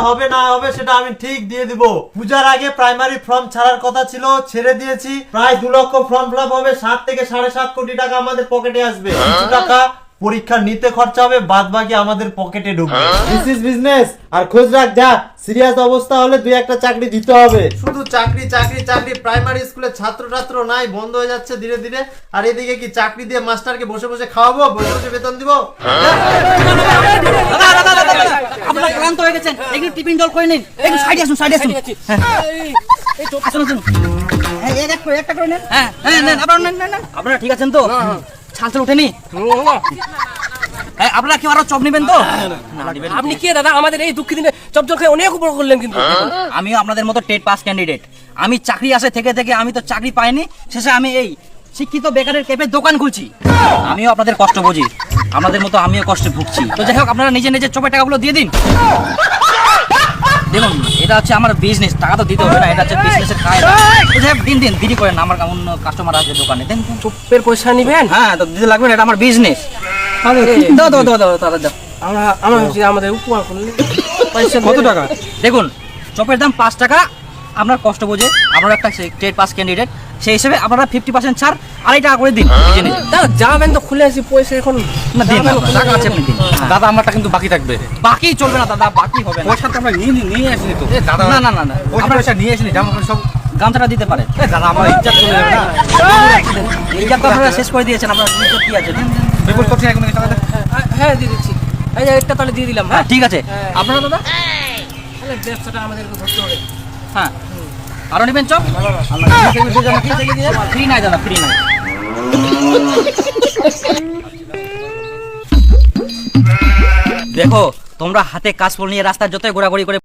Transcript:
হবে না হবে সেটা আমি ঠিক দিয়ে দিব। পূজার আগে প্রাইমারি ফর্ম ছাড়ার কথা ছিল, ছেড়ে দিয়েছি। প্রায় 2 লক্ষ ফর্ম ফিল আপ হবে, 7 থেকে 7.5 কোটি টাকা আমাদের পকেটে আসবে। কিছু টাকা পরীক্ষা নিতে খরচা হবে, বাদ বাকি আমাদের পকেটে ঢুকবে। This is business. আর খোঁজ রাখ, যা সিরিয়াস অবস্থা হলে 2-1টা চাকরি দিতে হবে। শুধু চাকরি চাকরি চাকরি, প্রাইমারি স্কুলে ছাত্র নাই, বন্ধ হয়ে যাচ্ছে ধীরে ধীরে। আর এদিকে কি চাকরি দিয়ে মাস্টারকে বসে বসে খাওয়াবো, বসে বসে বেতন দিব? আপনারা ক্লান্ত হয়ে গেছেন, একটু টিফিন জল করে নিন। একটু সাইডে আসুন, সাইডে আসুন। আসুন আসুন, একটা করে নেন। হ্যাঁ হ্যাঁ নেন, আপনারা নেন নেন। আপনারা ঠিক আছেন তো? ছাল ছাল উঠেনি? আপনারা কি আরো চপ নেবেন তো? আপনি কে দাদা? আমাদের এই দুঃখী দিনে চপ জল খেয়ে অনেক উপর করলেন। কিন্তু আমিও আপনাদের মতো টেট পাস ক্যান্ডিডেট। আমি চাকরি আসে থেকে থেকে আমি তো চাকরি পাইনি, শেষে আমি এই শিক্ষিত বেকারের ক্যাফে দোকান খুলছি। আমিও আপনাদের কষ্ট বুঝি, আপনাদের মতো আমিও কষ্টে ভুগছি। তো যাই হোক, আপনারা নিজে নিজে চপের টাকাগুলো দিয়ে দিন। দেখুন, এটা হচ্ছে আমার বিজনেস, টাকা তো দিতে হবে না, এটা হচ্ছে বিজনেসের কায়দা। যাই হোক, দিন দিন, দেরি করেন না, আমার অন্য কাস্টমার আছে দোকানে। দেন চপের পয়সা নিবেন? হ্যাঁ, তো দিতে লাগবে না, এটা আমার বিজনেস। দাও দাও দাও দাও দাও দাও। আমাদের উপহার করলেন। কত টাকা? দেখুন, চপের দাম 5 টাকা। আপনার কষ্ট বোঝে, আপনার একটা টেট পাস ক্যান্ডিডেট, সেই হিসেবে আপনারা 50% ছাড়, 2.5 টাকা করে দিন। দাদা যাবেন তো, খুলে আসি পয়সা এখন না দিন, টাকা আছে আপনি দিন। দাদা আমারটা কিন্তু বাকি থাকবে। বাকি চলবে না দাদা, বাকি হবে না। পয়সা তো আমরা নিয়ে আসিনি তো দাদা। না না না না, আপনার পয়সা নিয়ে আসিনি, জামা সব গামছাটা দিতে পারেন। দাদা আমার ইজ্জত চলে যাবে না। এইটা তো আপনারা শেষ করে দিয়েছেন, আপনার ইজ্জত কি আছে? দিন দিন। বিপুল করছি এখন টাকা। হ্যাঁ দিয়ে দিচ্ছি। এই যে একটা তাহলে দিয়ে দিলাম। হ্যাঁ ঠিক আছে। আপনারা দাদা? তাহলে ব্যবসাটা আমাদের ধরতে হবে। হ্যাঁ, আরো নেবেন চপ? ফ্রি নাই দাদা, ফ্রি নাই। দেখো, তোমরা হাতে কাজ নিয়ে রাস্তায় যতই ঘোরাঘুরি করে